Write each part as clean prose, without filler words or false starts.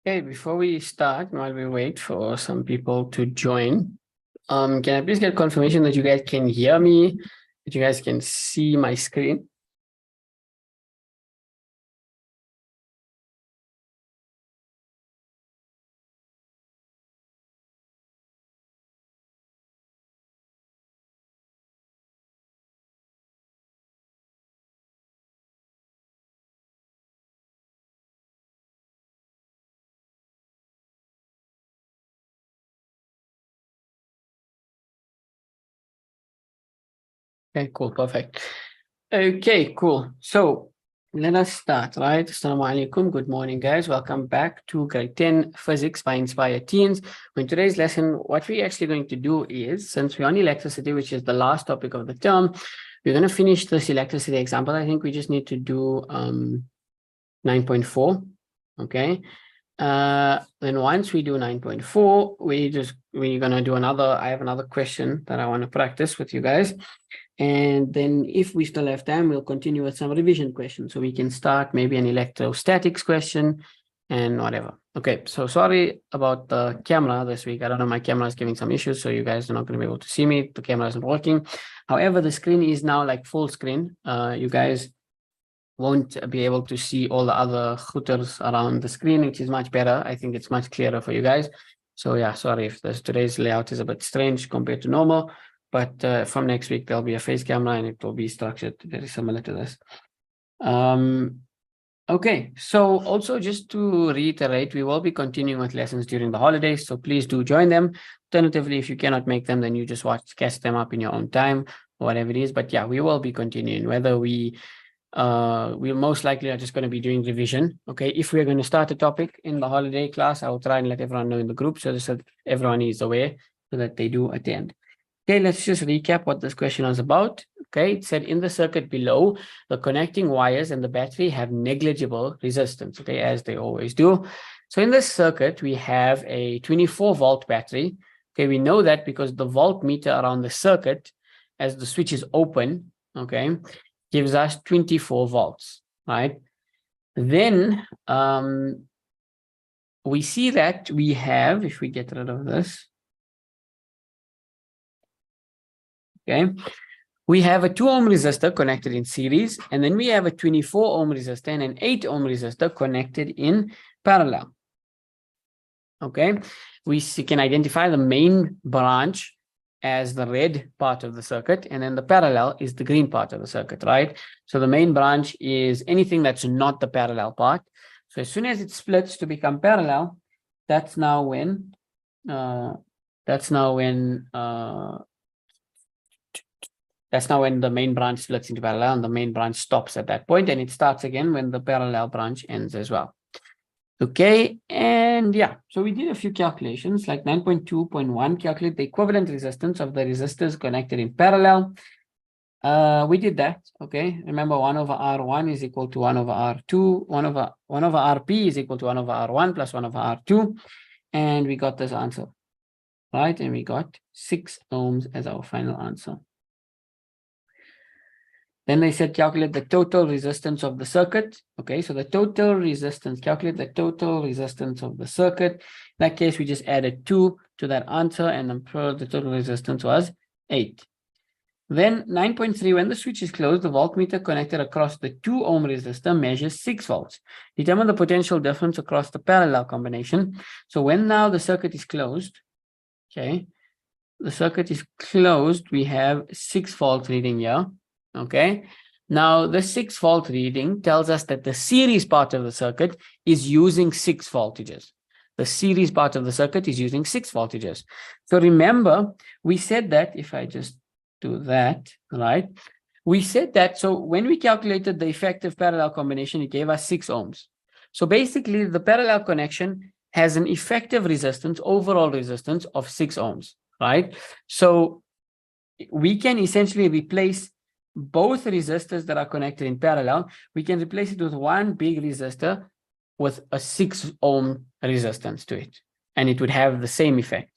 Okay, before we start, while we wait for some people to join, can I please get confirmation that you guys can hear me, that you guys can see my screen? Okay, cool, perfect. Okay, cool. So let us start, right? Assalamu alaikum. Good morning, guys. Welcome back to grade 10 physics by Inspire Teens. In today's lesson, what we're actually going to do is, since we're on electricity, which is the last topic of the term, we're going to finish this electricity example. I think we just need to do 9.4. Okay. Then once we do 9.4, we're gonna do I have another question that I want to practice with you guys. And then if we still have time, we'll continue with some revision questions. So we can start maybe an electrostatics question and whatever. Okay, so sorry about the camera this week. I don't know, my camera is giving some issues, so you guys are not going to be able to see me. The camera isn't working. However, the screen is now like full screen. You guys won't be able to see all the other hooters around the screen, which is much better. I think it's much clearer for you guys. So yeah, sorry if today's layout is a bit strange compared to normal, but from next week, there'll be a face camera and it will be structured very similar to this. Okay, so also just to reiterate, we will be continuing with lessons during the holidays, so please do join them. Alternatively, if you cannot make them, then you just catch them up in your own time, or whatever it is. But yeah, we will be continuing, whether we most likely are just going to be doing revision. Okay, if we're going to start a topic in the holiday class, I will try and let everyone know in the group so that everyone is aware so that they do attend. Okay, let's just recap what this question was about. Okay, it said in the circuit below, the connecting wires and the battery have negligible resistance, okay, as they always do. So in this circuit, we have a 24-volt battery. Okay, we know that because the voltmeter around the circuit, as the switch is open, okay, gives us 24 volts, right? Then we see that we have, if we get rid of this, okay, we have a 2 ohm resistor connected in series, and then we have a 24 ohm resistor and an 8 ohm resistor connected in parallel. Okay, we can identify the main branch as the red part of the circuit, and then the parallel is the green part of the circuit, right? So the main branch is anything that's not the parallel part. So as soon as it splits to become parallel, that's now when the main branch splits into parallel, and the main branch stops at that point, and it starts again when the parallel branch ends as well. Okay, and yeah, so we did a few calculations, like 9.2.1, calculate the equivalent resistance of the resistors connected in parallel. We did that, okay? Remember, 1 over R1 is equal to 1 over R2, 1 over RP is equal to 1 over R1 plus 1 over R2, and we got this answer, right? And we got 6 ohms as our final answer. Then they said calculate the total resistance of the circuit. Okay, so the total resistance, calculate the total resistance of the circuit. In that case, we just added 2 to that answer, and the total resistance was 8. Then 9.3, when the switch is closed, the voltmeter connected across the 2 ohm resistor measures 6 volts. Determine the potential difference across the parallel combination. So when now the circuit is closed, okay, the circuit is closed, we have 6 volts reading here. Okay, now the 6 volt reading tells us that the series part of the circuit is using 6 voltages. The series part of the circuit is using 6 voltages. So remember, we said that, if I just do that, right? We said that, so when we calculated the effective parallel combination, it gave us 6 ohms. So basically, the parallel connection has an effective resistance, overall resistance of 6 ohms, right? So we can essentially replace both resistors that are connected in parallel. We can replace it with one big resistor with a 6 ohm resistance to it, and it would have the same effect.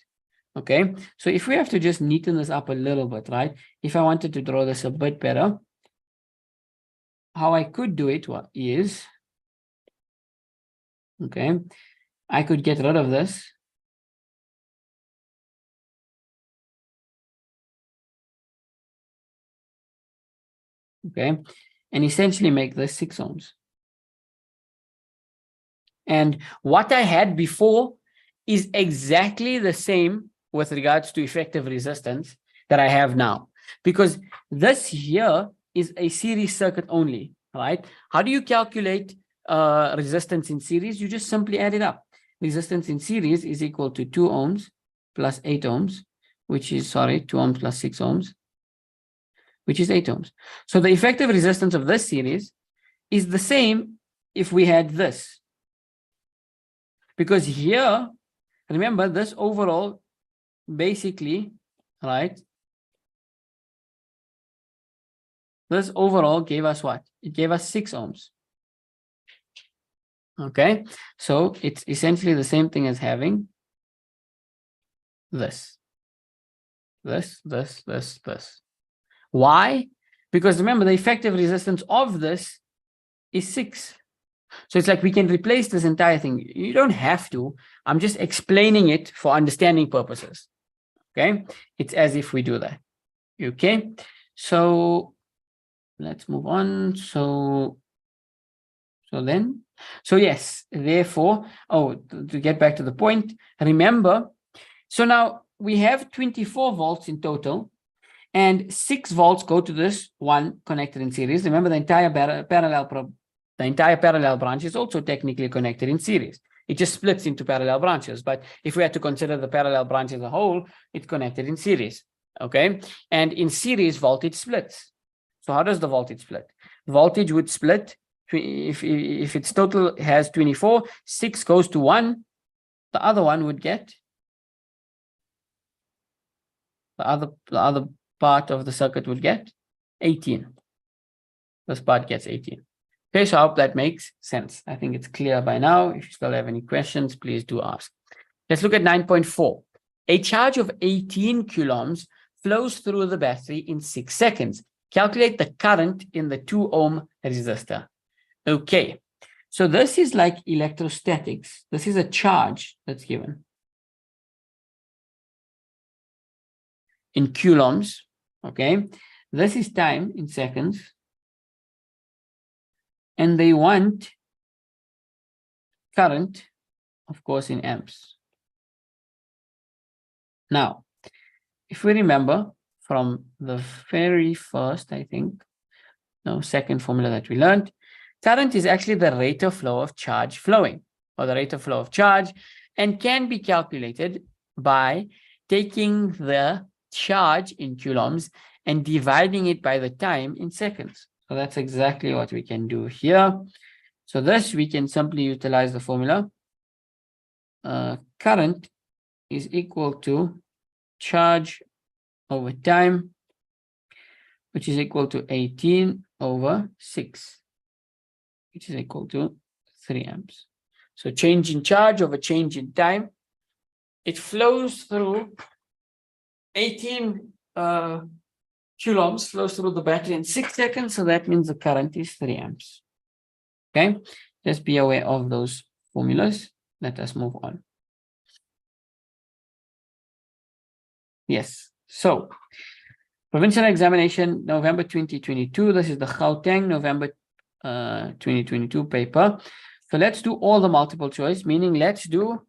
Okay, so if we have to just neaten this up a little bit, right? If I wanted to draw this a bit better, how I could do it is, okay, I could get rid of this. Okay, and essentially make this 6 ohms. And what I had before is exactly the same with regards to effective resistance that I have now, because this here is a series circuit only, right? How do you calculate resistance in series? You just simply add it up. Resistance in series is equal to 2 ohms plus 8 ohms, which is, 2 ohms plus 6 ohms, which is 8 ohms. So the effective resistance of this series is the same if we had this. Because here, remember, this overall basically, right? This overall gave us what? It gave us 6 ohms. Okay, so it's essentially the same thing as having this. Why? Because remember, the effective resistance of this is 6. So it's like we can replace this entire thing. You don't have to. I'm just explaining it for understanding purposes. Okay, it's as if we do that. Okay, so let's move on. So yes, therefore, to get back to the point, remember, so now we have 24 volts in total, and 6 volts go to this one connected in series. Remember, the entire parallel branch is also technically connected in series. It just splits into parallel branches. But if we had to consider the parallel branch as a whole, it's connected in series. Okay, and in series, voltage splits. So how does the voltage split? Voltage would split if its total has 24, 6 goes to 1, the other one would get the other part of the circuit would get 18. This part gets 18. Okay, so I hope that makes sense. I think it's clear by now. If you still have any questions, please do ask. Let's look at 9.4. A charge of 18 coulombs flows through the battery in 6 seconds. Calculate the current in the 2 ohm resistor. Okay, so this is like electrostatics. This is a charge that's given in coulombs. Okay, this is time in seconds. And they want current, of course, in amps. Now, if we remember from the very first, second formula that we learned, current is actually the rate of flow of charge flowing, or the rate of flow of charge, and can be calculated by taking the charge in coulombs and dividing it by the time in seconds. So that's exactly what we can do here. So this, we can simply utilize the formula. Current is equal to charge over time, which is equal to 18 over 6, which is equal to 3 amps. So change in charge over change in time. It flows through 18 coulombs, flows through the battery in 6 seconds. So that means the current is 3 amps. Okay, just be aware of those formulas. Let us move on. Yes, so provincial examination, November 2022. This is the Gauteng November 2022 paper. So let's do all the multiple choice, meaning let's do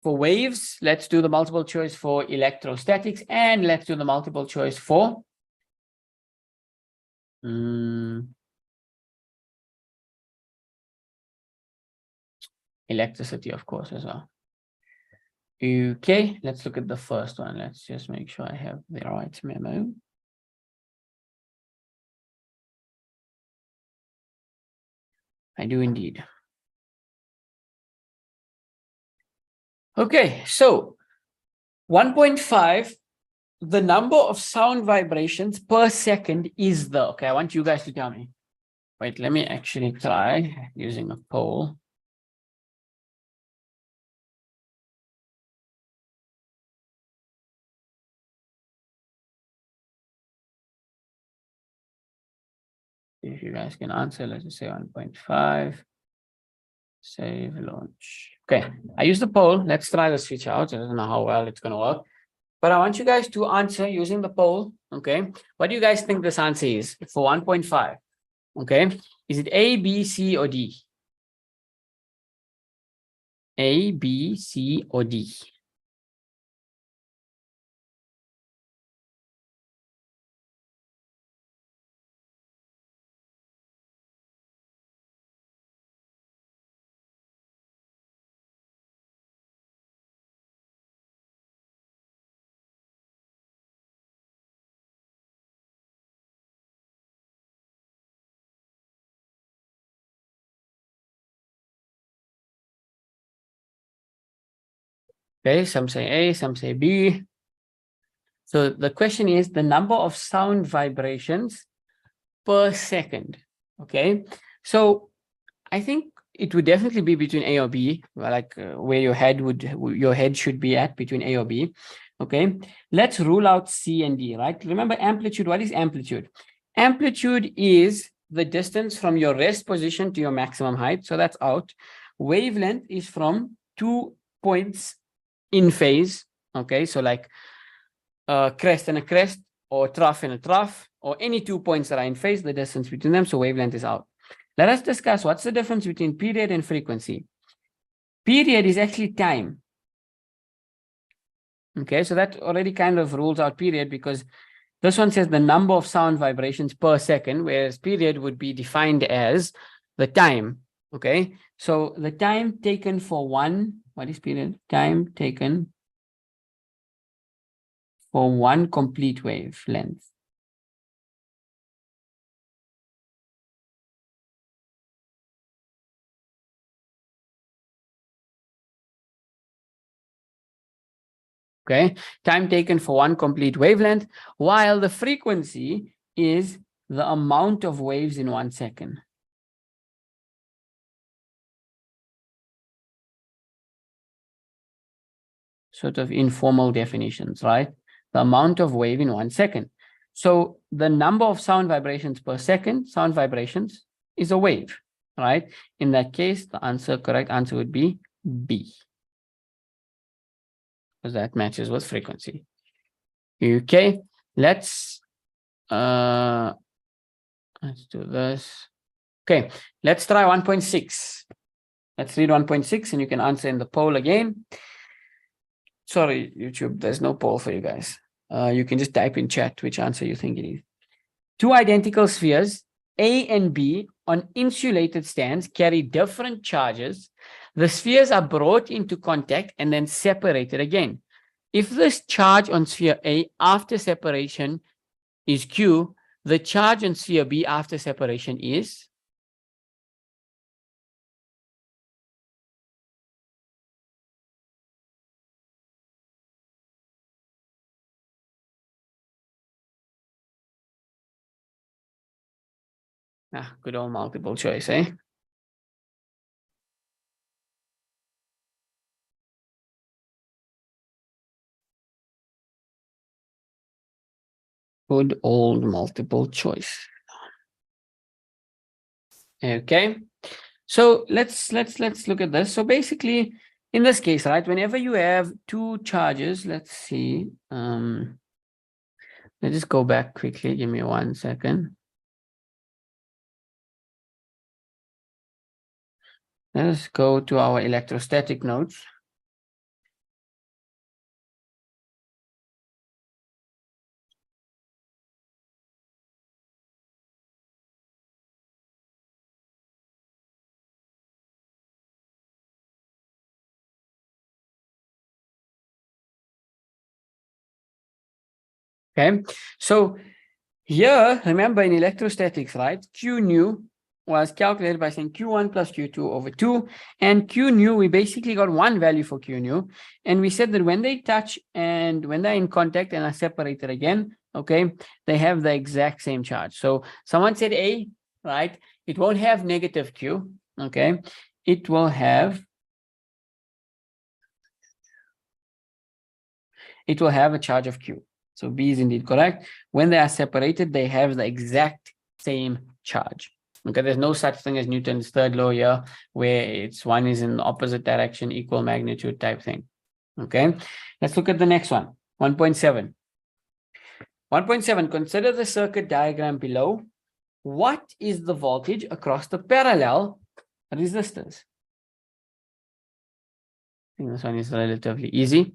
for waves, let's do the multiple choice for electrostatics, and let's do the multiple choice for electricity, of course, as well. Okay, let's look at the first one. Let's just make sure I have the right memo. I do indeed. Okay, so 1.5, the number of sound vibrations per second is the, okay, I want you guys to tell me. Wait, let me actually try using a poll. If you guys can answer, let's just say 1.5. Save launch. Okay, I use the poll. Let's try the switch out. I don't know how well it's going to work, but I want you guys to answer using the poll. Okay, what do you guys think this answer is for 1.5? Okay, is it A, B, C, or D? A, B, C, or D? Okay, some say A, some say B. So the question is the number of sound vibrations per second. Okay, so I think it would definitely be between A or B, like where your head should be at, between A or B. Okay, let's rule out C and D, right? Remember amplitude. What is amplitude? Amplitude is the distance from your rest position to your maximum height. So that's out. Wavelength is from 2 points in phase. Okay, so like a crest and a crest, or trough and a trough, or any 2 points that are in phase, the distance between them. So wavelength is out. Let us discuss what's the difference between period and frequency. Period is actually time. Okay, so that already kind of rules out period, because this one says the number of sound vibrations per second, whereas period would be defined as the time. Okay, so the time taken for one, what is period? Time taken for one complete wavelength. Okay, time taken for one complete wavelength, while the frequency is the amount of waves in 1 second. Sort of informal definitions, right? The amount of wave in 1 second. So the number of sound vibrations per second, sound vibrations, is a wave, right? In that case, the correct answer would be B, because that matches with frequency. Okay, let's do this. Okay, let's try 1.6. Let's read 1.6 and you can answer in the poll again. Sorry, YouTube, there's no poll for you guys. You can just type in chat which answer you think it is. Two identical spheres, A and B, on insulated stands carry different charges. The spheres are brought into contact and then separated again. If this charge on sphere A after separation is Q, the charge on sphere B after separation is? Good old multiple choice, eh? Good old multiple choice. Okay, so let's look at this. So basically, in this case, right, whenever you have two charges, let's see. Let's just go back quickly. Give me 1 second. Let's go to our electrostatic notes. Okay, so here, remember in electrostatics, right? Q nu was calculated by saying Q1 plus Q2 over 2. And Q nu, we basically got one value for Q nu. And we said that when they touch and when they're in contact and are separated again, okay, they have the exact same charge. So someone said A, right? It won't have negative Q, okay? It will have a charge of Q. So B is indeed correct. When they are separated, they have the exact same charge. Okay, there's no such thing as Newton's third law here, where it's one is in the opposite direction, equal magnitude type thing. Okay, let's look at the next one, 1.7. 1.7, consider the circuit diagram below. What is the voltage across the parallel resistors? I think this one is relatively easy,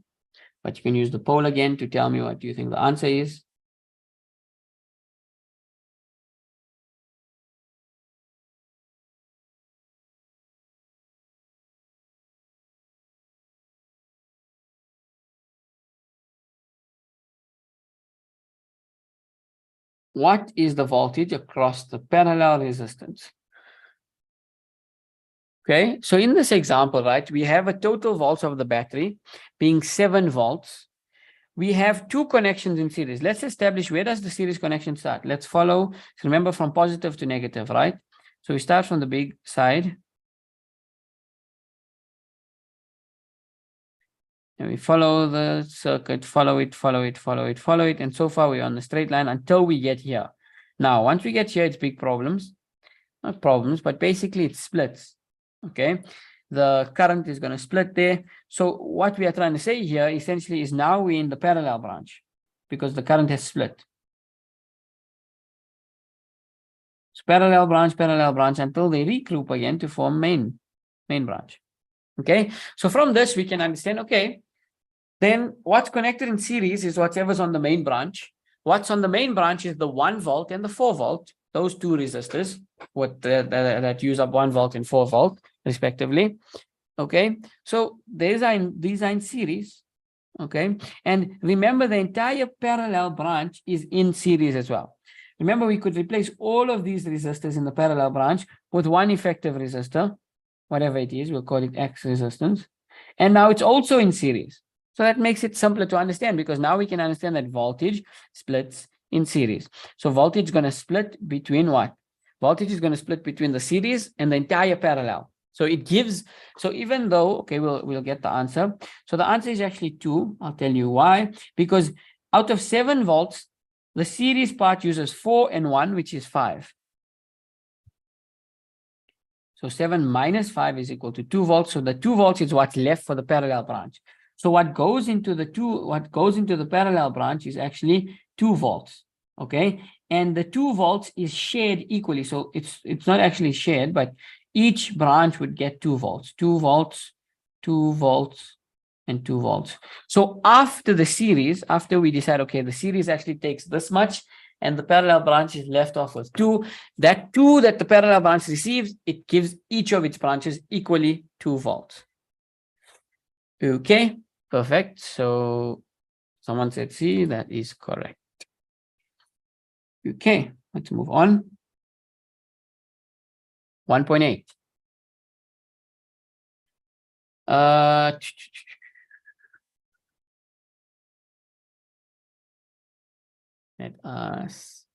but you can use the poll again to tell me what you think the answer is. What is the voltage across the parallel resistance? Okay, so in this example, right, we have a total volts of the battery being 7 volts. We have two connections in series. Let's establish, where does the series connection start? Let's follow, so remember, from positive to negative, right? So we start from the big side. And we follow the circuit, follow it, follow it, follow it, follow it. And so far we're on the straight line until we get here. Now, once we get here, it's big problems. Not problems, but basically it splits. Okay. The current is going to split there. So what we are trying to say here essentially is now we're in the parallel branch because the current has split. So parallel branch until they regroup again to form main branch. Okay. So from this, we can understand, okay, then what's connected in series is whatever's on the main branch. What's on the main branch is the 1 volt and the 4 volt, those two resistors that use up 1 volt and 4 volt respectively. Okay, so these are in series. Okay, and remember the entire parallel branch is in series as well. Remember, we could replace all of these resistors in the parallel branch with one effective resistor, whatever it is, we'll call it X resistance. And now it's also in series. So that makes it simpler to understand because now we can understand that voltage splits in series. So voltage is going to split between what? Voltage is going to split between the series and the entire parallel. So it gives, so even though, okay, we'll get the answer. So the answer is actually 2. I'll tell you why. Because out of 7 volts, the series part uses 4 and 1, which is 5. So 7 minus 5 is equal to 2 volts. So the 2 volts is what's left for the parallel branch. So what goes into the parallel branch is actually 2 volts. Okay. And the 2 volts is shared equally. So it's not actually shared, but each branch would get 2 volts, 2 volts, 2 volts, and 2 volts. So after the series, after we decide, okay, the series actually takes this much, and the parallel branch is left off with 2. That 2 that the parallel branch receives, it gives each of its branches equally 2 volts. Okay, perfect. So someone said C, that is correct. Okay, let's move on. 1.8. Let us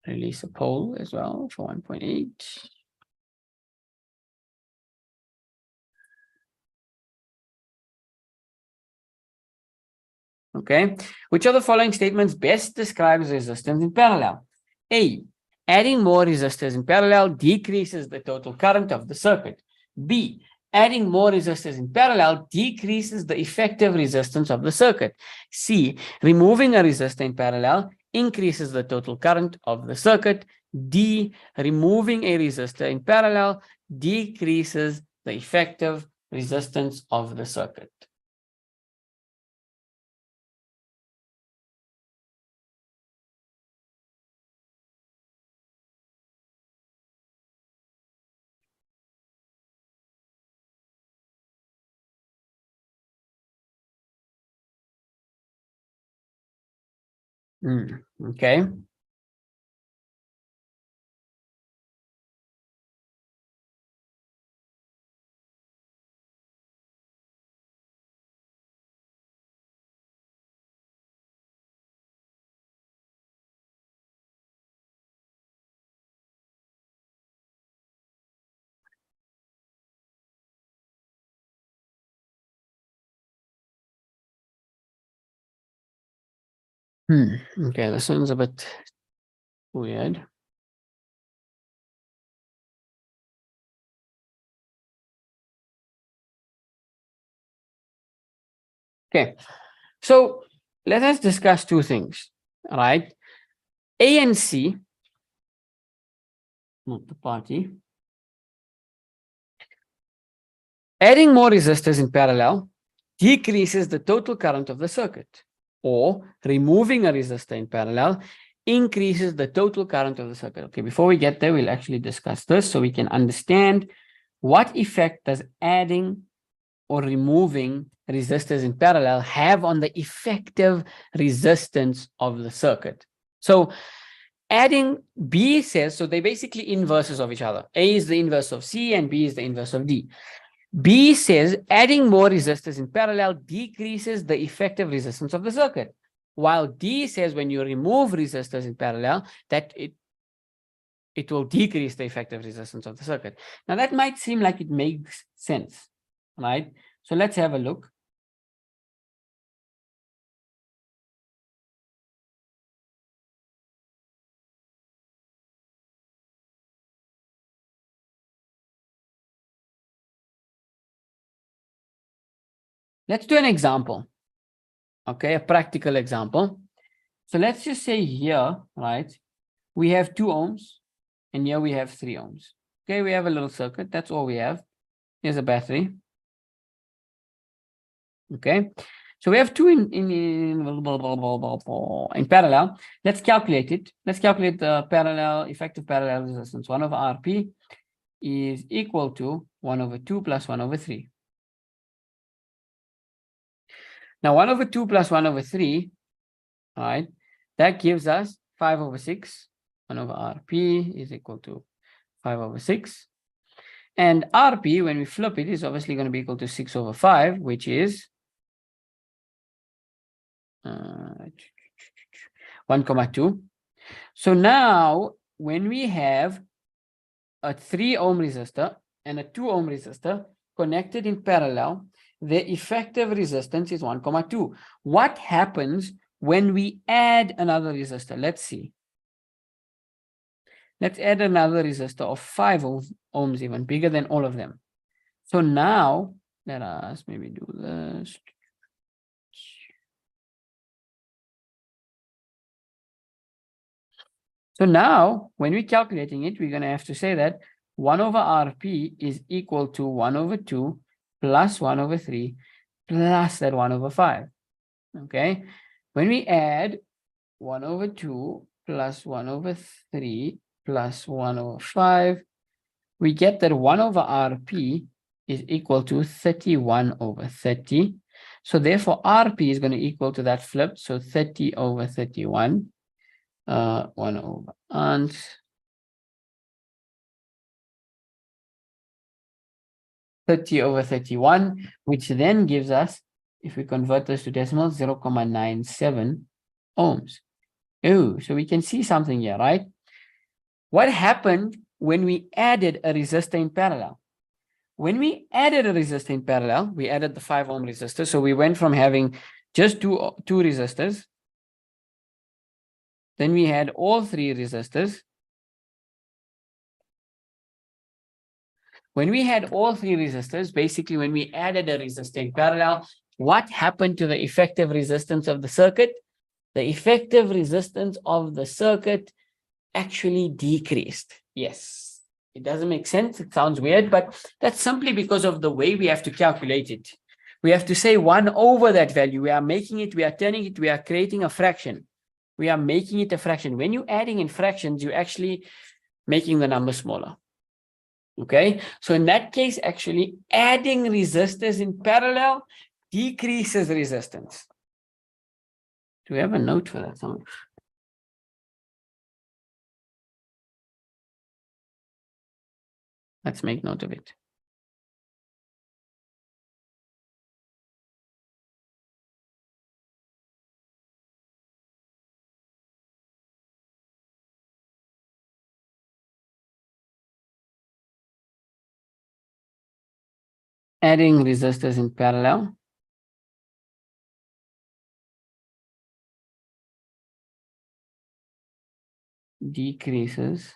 release a poll as well for 1.8. Okay, which of the following statements best describes resistance in parallel? A, adding more resistors in parallel decreases the total current of the circuit. B, adding more resistors in parallel decreases the effective resistance of the circuit. C, removing a resistor in parallel increases the total current of the circuit. D, removing a resistor in parallel decreases the effective resistance of the circuit. Okay. Okay, this one's a bit weird. Okay, so let us discuss two things, all right? A and C, not the party. Adding more resistors in parallel decreases the total current of the circuit, or removing a resistor in parallel increases the total current of the circuit. Okay, before we get there, we'll actually discuss this so we can understand what effect does adding or removing resistors in parallel have on the effective resistance of the circuit. So adding, B says, so they're basically inverses of each other. A is the inverse of C and B is the inverse of D. B says adding more resistors in parallel decreases the effective resistance of the circuit, while D says when you remove resistors in parallel, that it will decrease the effective resistance of the circuit. Now that might seem like it makes sense, right? So let's have a look. Let's do an example. Okay, a practical example. So let's just say here, right, we have 2 ohms and here we have 3 ohms. Okay, we have a little circuit. That's all we have. Here's a battery. Okay, so we have 2 in parallel. Let's calculate it. Let's calculate the effective parallel resistance. 1 over Rp is equal to 1 over 2 plus 1 over 3. Now 1 over 2 plus 1 over 3, all right, that gives us 5 over 6. 1 over Rp is equal to 5 over 6. And Rp, when we flip it, is obviously going to be equal to 6 over 5, which is 1,2. So now when we have a 3 ohm resistor and a 2 ohm resistor connected in parallel, the effective resistance is 1,2. What happens when we add another resistor? Let's see. Let's add another resistor of 5 ohms, even bigger than all of them. So now let us maybe do this. So now when we're calculating it, we're going to have to say that 1 over Rp is equal to 1 over 2 plus 1 over 3 plus that 1 over 5. Okay. When we add 1 over 2 plus 1 over 3 plus 1 over 5, we get that 1 over Rp is equal to 31 over 30. So therefore Rp is going to equal to that flipped. So 30 over 31. 1 over and 30 over 31, which then gives us, if we convert this to decimal, 0.97 ohms. Oh, so we can see something here, right? What happened when we added a resistor in parallel? When we added a resistor in parallel, we added the 5 ohm resistor. So we went from having just two resistors. Then we had all 3 resistors. When we had all 3 resistors, basically when we added a resistor in parallel, what happened to the effective resistance of the circuit? The effective resistance of the circuit actually decreased. Yes, it doesn't make sense. It sounds weird, but that's simply because of the way we have to calculate it. We have to say 1 over that value. We are making it, we are turning it, we are creating a fraction. We are making it a fraction. When you're adding in fractions, you're actually making the number smaller. Okay, so in that case, actually adding resistors in parallel decreases resistance. Do we have a note for that somewhere? Let's make note of it. Adding resistors in parallel decreases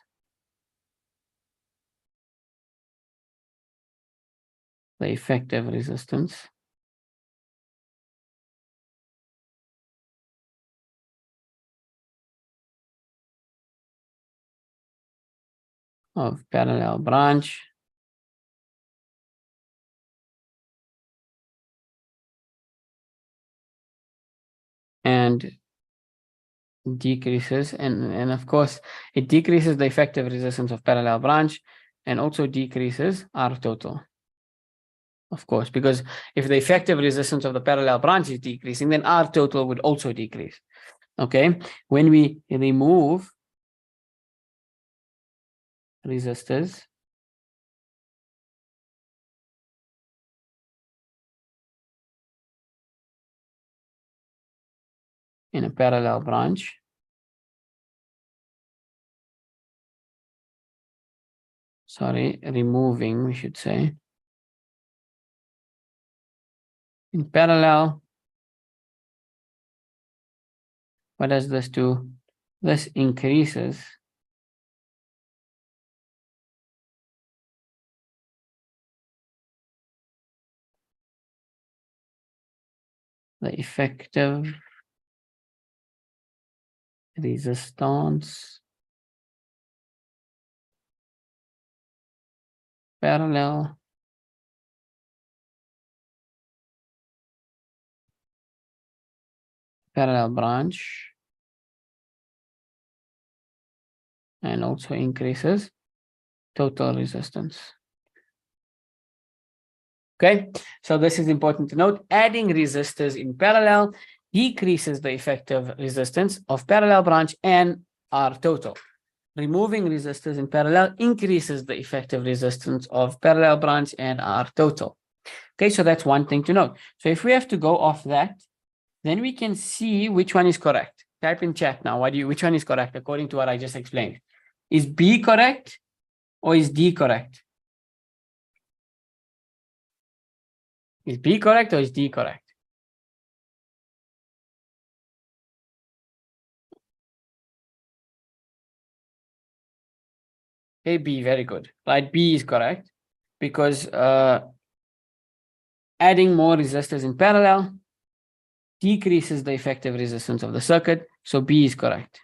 the effective resistance of parallel branch and decreases, and of course it decreases the effective resistance of parallel branch and also decreases R total. Of course, because if the effective resistance of the parallel branch is decreasing, then R total would also decrease. Okay, when we remove resistors in a parallel branch, removing, we should say, in parallel, what does this do? This increases the effective resistance parallel branch and also increases total resistance. Okay, so this is important to note. Adding resistors in parallel decreases the effective resistance of parallel branch and R total. Removing resistors in parallel increases the effective resistance of parallel branch and R total. Okay, so that's one thing to note. So if we have to go off that, then we can see which one is correct. Type in chat now. Which one is correct according to what I just explained? Is B correct or is D correct? Is B correct or is D correct? Okay, B, very good. Right, B is correct because adding more resistors in parallel decreases the effective resistance of the circuit. So B is correct.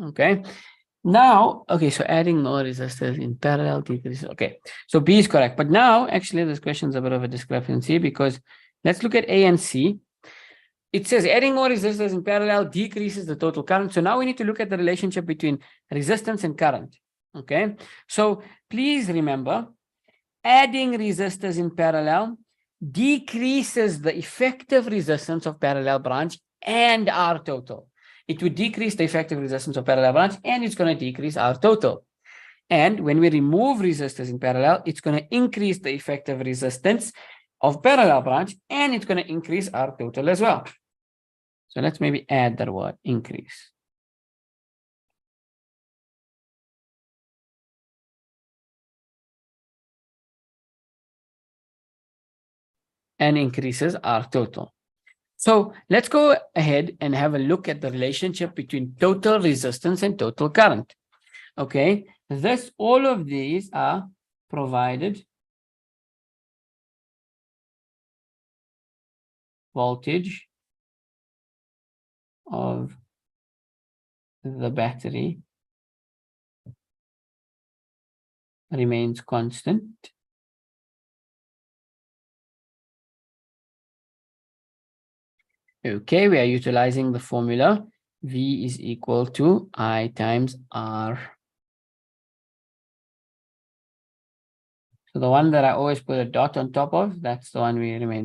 Okay. Now, okay, so adding more resistors in parallel decreases. Okay, so B is correct. But now, actually, this question is a bit of a discrepancy because let's look at A and C. It says adding more resistors in parallel decreases the total current. So now we need to look at the relationship between resistance and current. Okay, so please remember, adding resistors in parallel decreases the effective resistance of parallel branch and R total. It would decrease the effective resistance of parallel branch and it's going to decrease R total. And when we remove resistors in parallel, it's going to increase the effective resistance of parallel branch and it's going to increase R total as well. So let's maybe add that word increase. And increases R total. So let's go ahead and have a look at the relationship between total resistance and total current. Okay, all of these are provided voltage of the battery remains constant. Okay, we are utilizing the formula V is equal to I times R. So the one that I always put a dot on top of, that's the one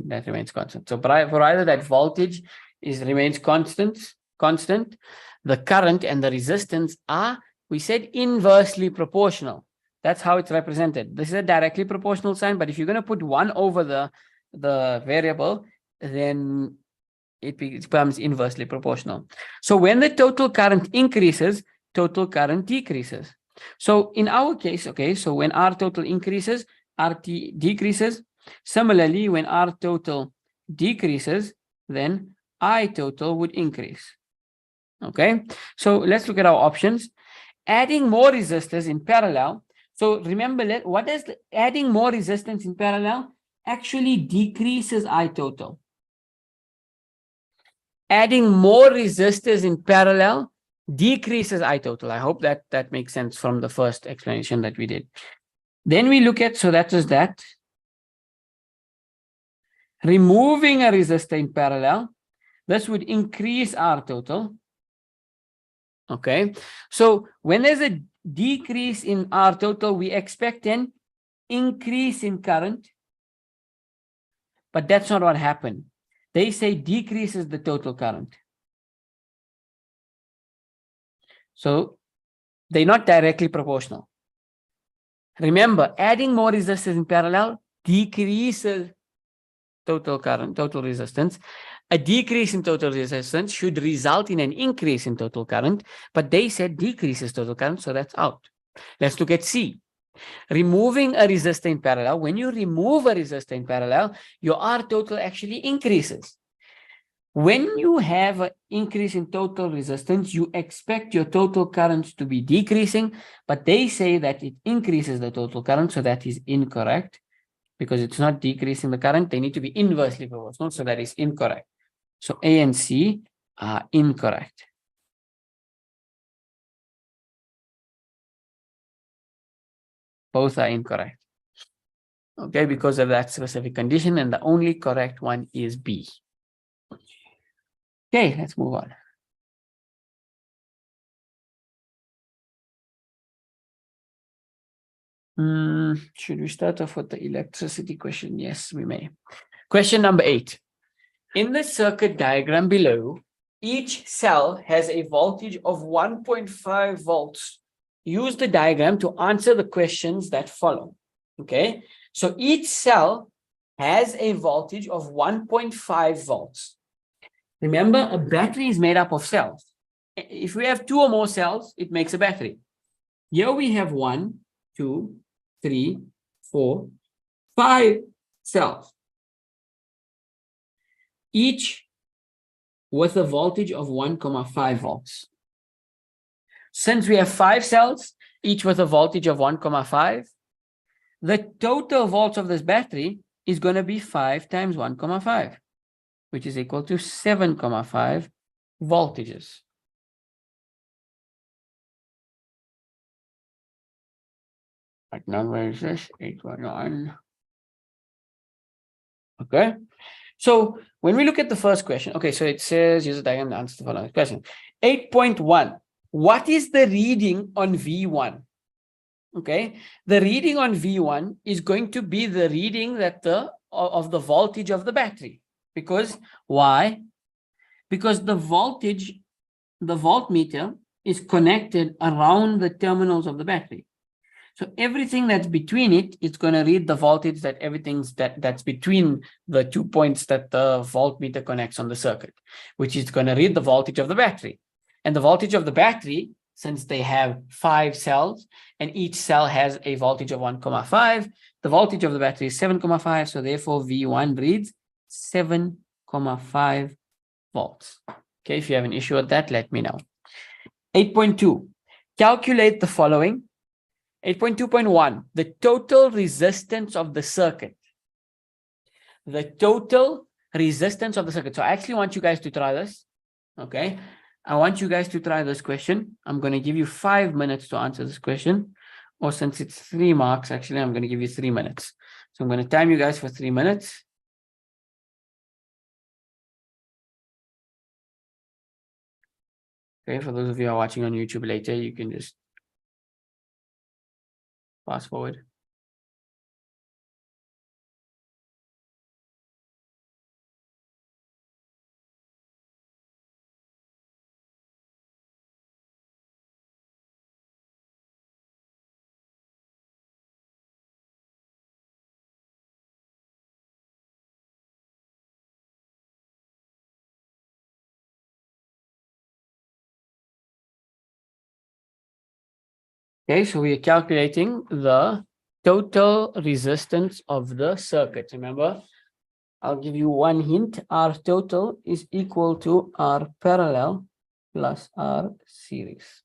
that remains constant. So provided that voltage remains constant, the current and the resistance are, we said, inversely proportional. That's how it's represented. This is a directly proportional sign, but if you're going to put 1 over the variable, then it becomes inversely proportional. So when the total current increases, total current decreases. So in our case, okay, so when R total increases, RT decreases. Similarly, when R total decreases, then I total would increase. Okay, so let's look at our options. Adding more resistors in parallel. So remember that what does adding more resistance in parallel actually decreases I total. Adding more resistors in parallel decreases I total. I hope that that makes sense from the first explanation that we did. Then we look at, so that is that. Removing a resistor in parallel, this would increase R total. Okay, so when there's a decrease in R total, we expect an increase in current, but that's not what happened. They say decreases the total current. So they're not directly proportional. Remember, adding more resistors in parallel decreases total current, total resistance. A decrease in total resistance should result in an increase in total current, but they said decreases total current, so that's out. Let's look at C. Removing a resistor in parallel. When you remove a resistor in parallel, your R total actually increases. When you have an increase in total resistance, you expect your total current to be decreasing, but they say that it increases the total current, so that is incorrect because it's not decreasing the current. They need to be inversely proportional, so that is incorrect. So A and C are incorrect. Both are incorrect. Okay, because of that specific condition, and the only correct one is B. Okay, let's move on. Should we start off with the electricity question? Yes, we may. Question number 8. In the circuit diagram below, each cell has a voltage of 1.5 volts. Use the diagram to answer the questions that follow. Okay, so each cell has a voltage of 1.5 volts. Remember, a battery is made up of cells. If we have 2 or more cells, it makes a battery. Here we have 1, 2, 3, 4, 5 cells, each with a voltage of 1.5 volts. Since we have 5 cells, each with a voltage of 1.5, the total volts of this battery is going to be 5 times 1.5, which is equal to 7.5 voltages. What number is this? 819. Okay. So when we look at the first question, okay, so it says use a diagram to answer the following question. 8.1. What is the reading on V1? Okay, the reading on V1 is going to be the reading that of the voltage of the battery. Because why? Because the voltage, the voltmeter is connected around the terminals of the battery. So everything that's between it, it's going to read the voltage that everything's that's between the 2 points that the voltmeter connects on the circuit, which is going to read the voltage of the battery. And the voltage of the battery, since they have 5 cells and each cell has a voltage of 1.5, the voltage of the battery is 7.5. So therefore V1 reads 7.5 volts. Okay, if you have an issue with that, let me know. 8.2, calculate the following. 8.2.1, the total resistance of the circuit. The total resistance of the circuit. So I actually want you guys to try this. Okay. I want you guys to try this question. I'm going to give you 5 minutes to answer this question. Or since it's 3 marks, actually, I'm going to give you 3 minutes. So I'm going to time you guys for 3 minutes. Okay. For those of you who are watching on YouTube later, you can just fast forward. Okay, so we are calculating the total resistance of the circuit. Remember, I'll give you one hint. R total is equal to R parallel plus R series.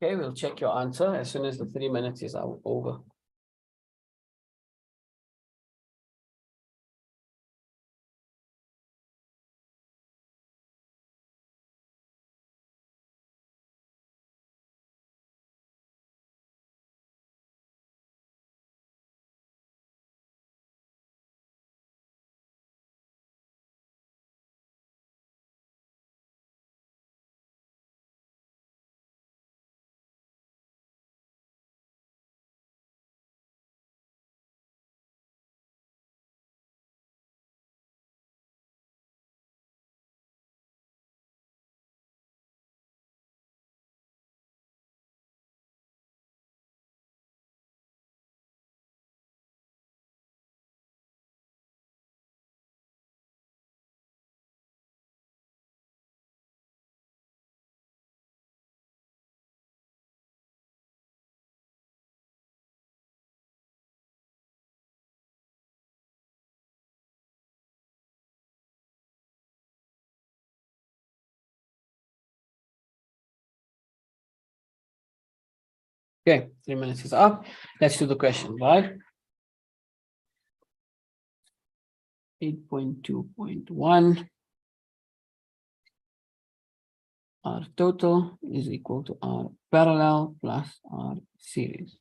Okay, we'll check your answer as soon as the 3 minutes is over. Okay, 3 minutes is up. Let's do the question, right? 8.2.1. R total is equal to R parallel plus R series.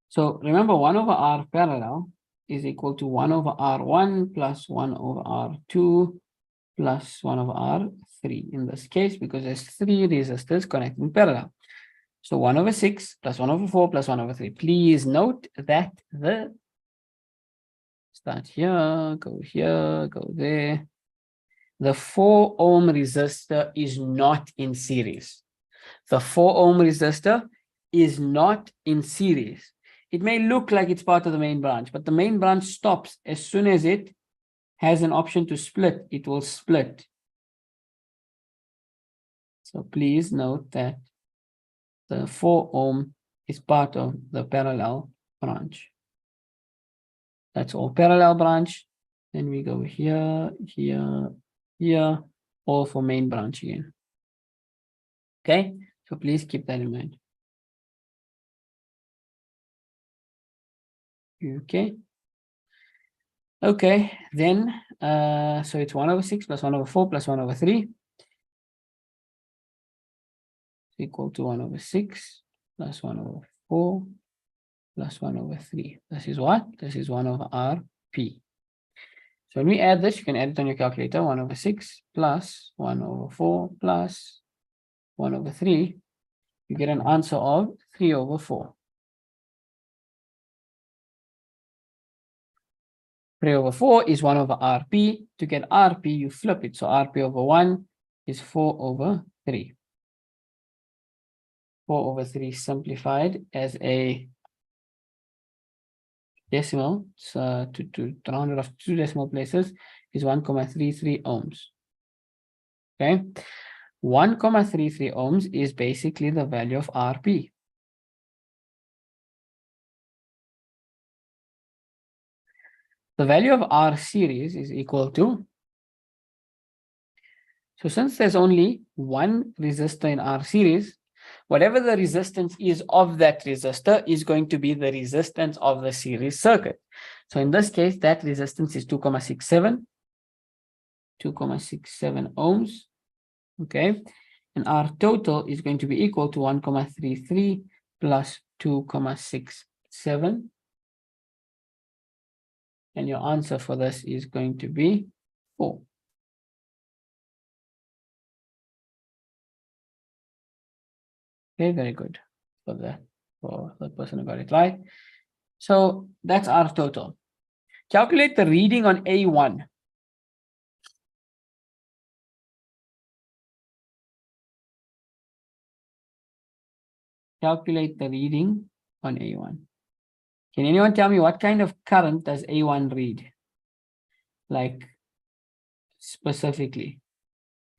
So remember, 1 over R parallel is equal to 1 over R1 plus 1 over R2 plus 1 over R3 in this case, because there's 3 resistors connecting parallel. So 1 over 6 plus 1 over 4 plus 1 over 3. Please note that start here, go there. The 4 ohm resistor is not in series. The 4 ohm resistor is not in series. It may look like it's part of the main branch, but the main branch stops as soon as it has an option to split. It will split. So please note that the 4 ohm is part of the parallel branch. That's all parallel branch. Then we go here, here, here, all for main branch again. Okay, so please keep that in mind. Okay. Okay, then so it's 1 over 6 plus 1 over 4 plus 1 over 3 equal to 1 over 6 plus 1 over 4 plus 1 over 3. This is what? This is 1 over RP. So when we add this, you can add it on your calculator. 1 over 6 plus 1 over 4 plus 1 over 3. You get an answer of 3 over 4. 3 over 4 is 1 over RP. To get RP, you flip it. So RP over 1 is 4 over 3. 4 over 3 simplified as a decimal. So to round it off 2 decimal places is 1,33 ohms. Okay. 1,33 ohms is basically the value of RP. The value of R series is equal to, so since there's only one resistor in R series, whatever the resistance is of that resistor is going to be the resistance of the series circuit. So in this case, that resistance is 2,67. 2.67 ohms. Okay, and R total is going to be equal to 1.33 plus 2.67. And your answer for this is going to be 4. Okay, very good for the person who got it right. So that's R total. Calculate the reading on A1. Calculate the reading on A1. Can anyone tell me what kind of current does A1 read? Like specifically,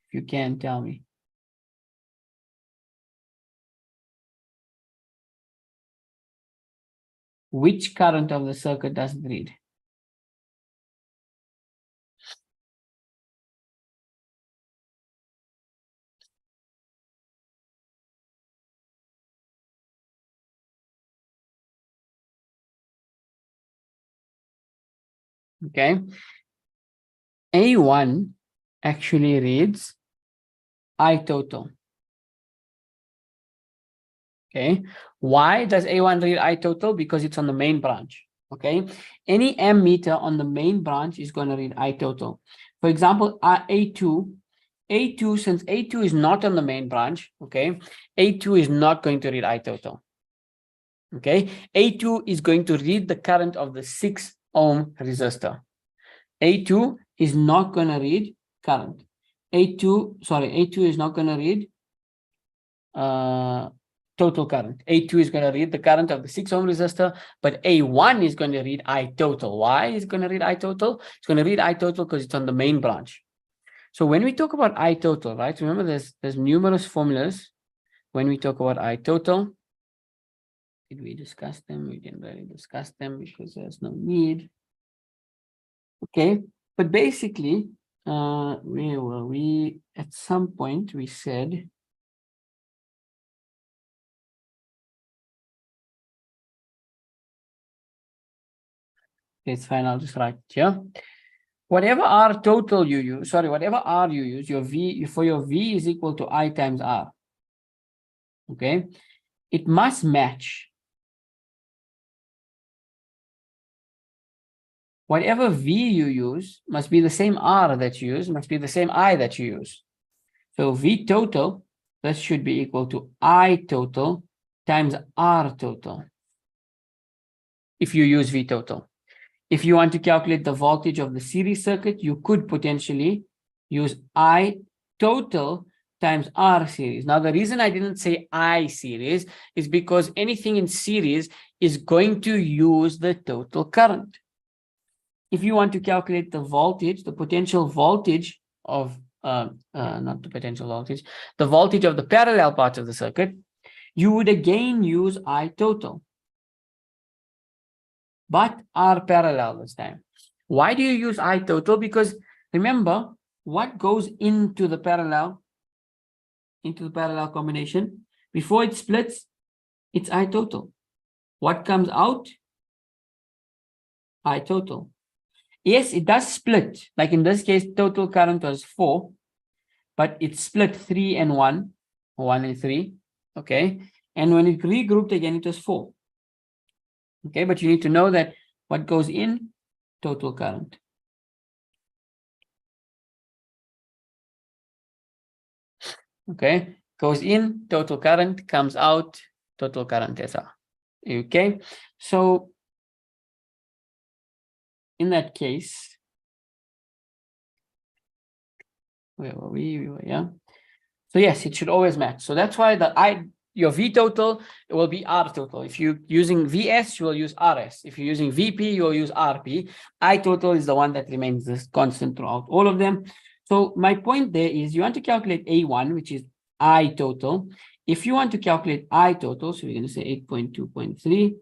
if you can tell me. Which current of the circuit does it read? Okay. A1 actually reads I total. Okay. Why does A1 read I total? Because it's on the main branch. Okay. Any ammeter on the main branch is going to read I total. For example, A2, since A2 is not on the main branch, okay, A2 is not going to read I total. Okay, A2 is going to read the current of the 6 ohm resistor. A2 is not going to read current. A2 is not going to read total current. A2 is going to read the current of the 6 ohm resistor, but A1 is going to read I total. Why is it going to read I total? It's going to read I total because it's on the main branch. So when we talk about I total, right? Remember there's numerous formulas when we talk about I total. Did we discuss them? We didn't really discuss them because there's no need. Okay, but basically, where were we? At some point we said, it's fine, I'll just write it here. Whatever R total you use, whatever R you use, your V is equal to I times R. Okay, it must match. Whatever V you use must be the same R that you use, must be the same I that you use. So V total, this should be equal to I total times R total. If you use V total. If you want to calculate the voltage of the series circuit, you could potentially use I total times R series. Now, the reason I didn't say I series is because anything in series is going to use the total current. If you want to calculate the voltage, the potential voltage of, not the potential voltage, the voltage of the parallel part of the circuit, you would again use I total, but R parallel this time. Why do you use I total? Because remember, what goes into the parallel combination, before it splits, it's I total. What comes out? I total. Yes, it does split. Like in this case, total current was 4, but it split 3 and 1, 1 and 3. Okay. And when it regrouped again, it was 4. Okay, but you need to know that what goes in, total current. Okay, goes in, total current, comes out, total current as well. Okay, so in that case, where were we? We were, yeah. So yes, it should always match. So that's why your V total, it will be R total. If you're using VS, you will use RS. If you're using VP, you will use RP. I total is the one that remains this constant throughout all of them. So my point there is you want to calculate A1, which is I total. If you want to calculate I total, so we're going to say 8.2.3.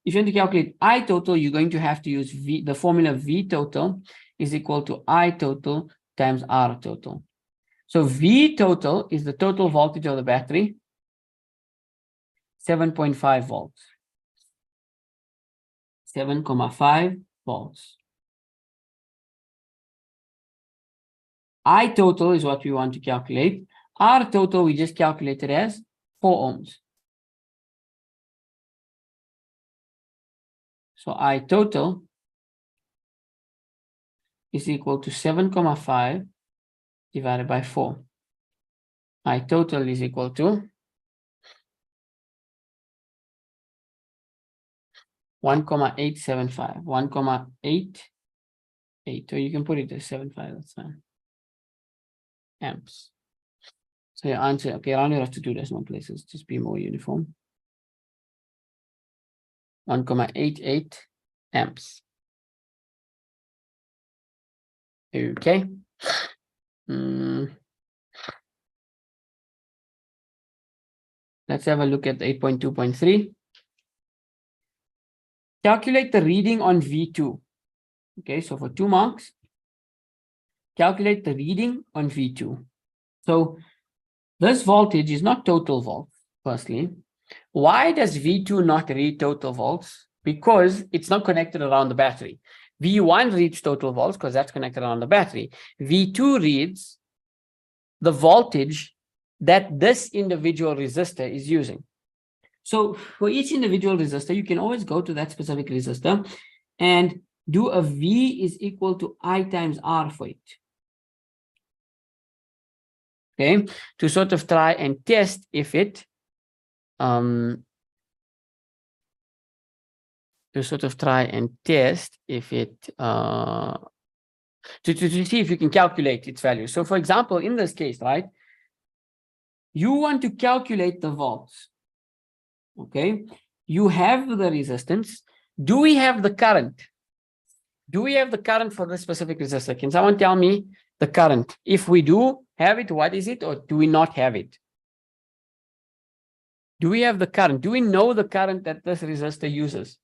If you want to calculate I total, you're going to have to use the formula V total is equal to I total times R total. So V total is the total voltage of the battery, 7.5 volts. 7.5 volts. I total is what we want to calculate. R total, we just calculated as 4 ohms. So I total is equal to 7,5 divided by 4. I total is equal to 1,875, 1,888, or you can put it as 75, that's fine. Amps. So your answer, okay, I don't have to do decimal places, just be more uniform. 1,88 amps. Okay. Let's have a look at 8.2.3. Calculate the reading on V2. Okay, so for 2 marks, calculate the reading on V2. So this voltage is not total volts, firstly. Why does V2 not read total volts? Because it's not connected around the battery. V1 reads total volts because that's connected around the battery. V2 reads the voltage that this individual resistor is using. So for each individual resistor, you can always go to that specific resistor and do a V is equal to I times R for it. Okay, to sort of try and test if it, to see if you can calculate its value. So for example, in this case, right, you want to calculate the volts. Okay, you have the resistance. Do we have the current? Do we have the current for this specific resistor? Can someone tell me the current? If we do have it, what is it, or do we not have it? Do we have the current? Do we know the current that this resistor uses?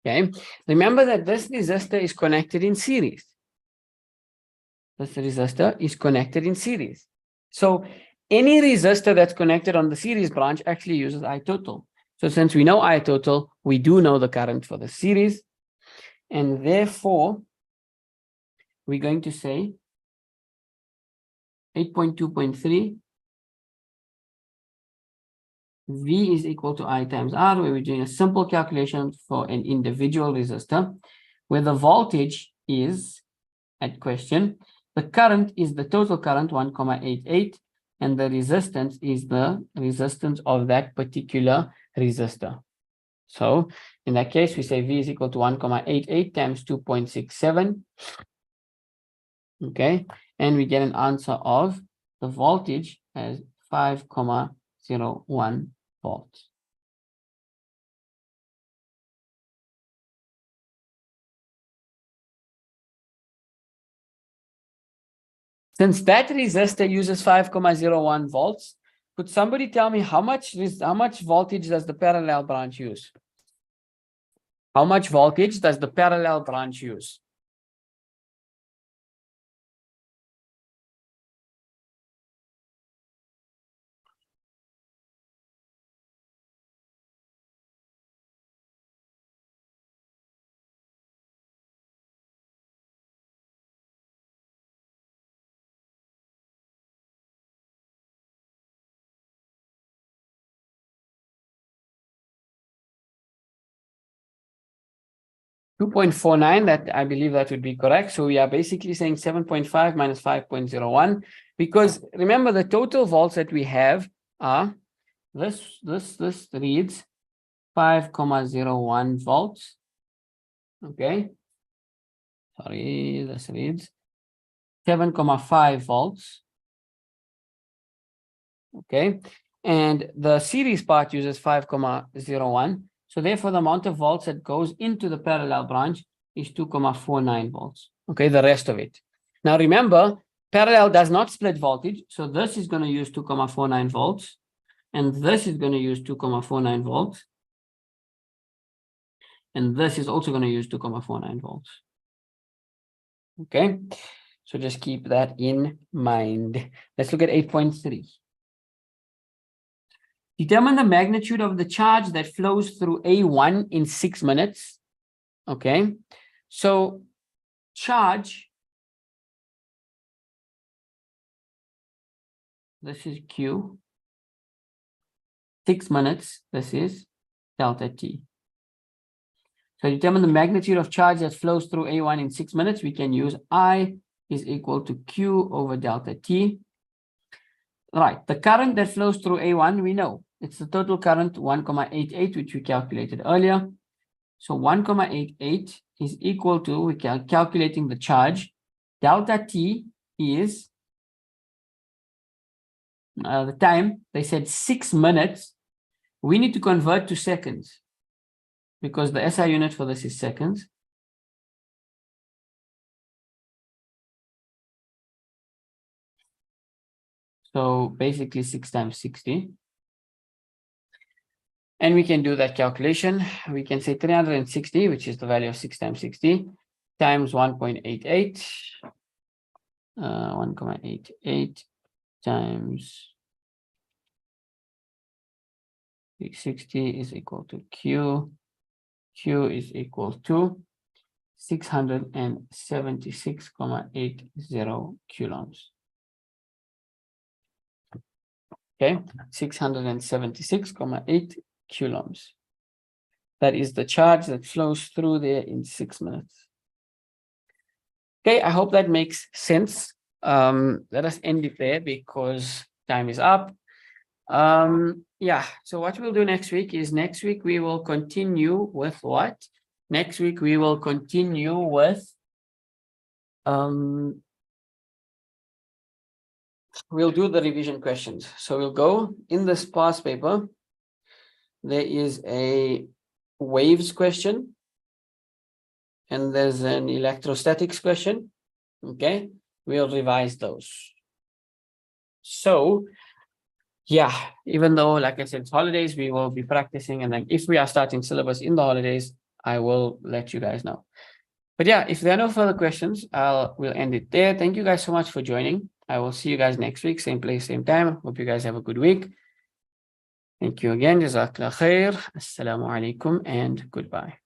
Okay, remember that this resistor is connected in series. This resistor is connected in series. So any resistor that's connected on the series branch actually uses I total. So since we know I total, we do know the current for the series. And therefore, we're going to say 8.2.3 V is equal to I times R, where we're doing a simple calculation for an individual resistor, where the voltage is at question, the current is the total current 1,88, and the resistance is the resistance of that particular resistor. So in that case, we say V is equal to 1,88 times 2.67. Okay, and we get an answer of the voltage as 5,01 volts. Since that resistor uses 5,01 volts, could somebody tell me how much voltage does the parallel branch use? How much voltage does the parallel branch use? .49, that I believe that would be correct. So we are basically saying 7.5 minus 5.01, because remember the total volts that we have are this reads 5,01 volts. Okay. Sorry, this reads 7,5 volts. Okay. And the series part uses 5,01. So therefore, the amount of volts that goes into the parallel branch is 2,49 volts. Okay, the rest of it. Now remember, parallel does not split voltage. So this is going to use 2,49 volts. And this is going to use 2,49 volts. And this is also going to use 2.49 volts. Okay, so just keep that in mind. Let's look at 8.3. Determine the magnitude of the charge that flows through A1 in 6 minutes. Okay, so charge, this is Q, 6 minutes, this is delta T. So determine the magnitude of charge that flows through A1 in 6 minutes. We can use I is equal to Q over delta T. Right, the current that flows through A1, we know it's the total current 1,88, which we calculated earlier. So 1,88 is equal to, we are calculating the charge. Delta T is the time. They said 6 minutes. We need to convert to seconds because the SI unit for this is seconds. So basically 6 times 60. And we can do that calculation. We can say 360, which is the value of 6 times 60, times 1.88. 1.88 times 660 is equal to Q. Q is equal to 676.80 coulombs. Okay, 676.8 coulombs. That is the charge that flows through there in 6 minutes. Okay, I hope that makes sense. Let us end it there because time is up. Yeah, so what we'll do next week is we will continue with what? Next week we will continue with we'll do the revision questions. So we'll go in this past paper. There is a waves question and there's an electrostatics question. Okay, we'll revise those. So yeah, even though, like I said, it's holidays, we will be practicing. And then if we are starting syllabus in the holidays, I will let you guys know. But yeah, if there are no further questions, we'll end it there. Thank you guys so much for joining. I will see you guys next week, same place, same time. Hope you guys have a good week. Thank you again. Jazakallah khair. Assalamu alaikum and goodbye.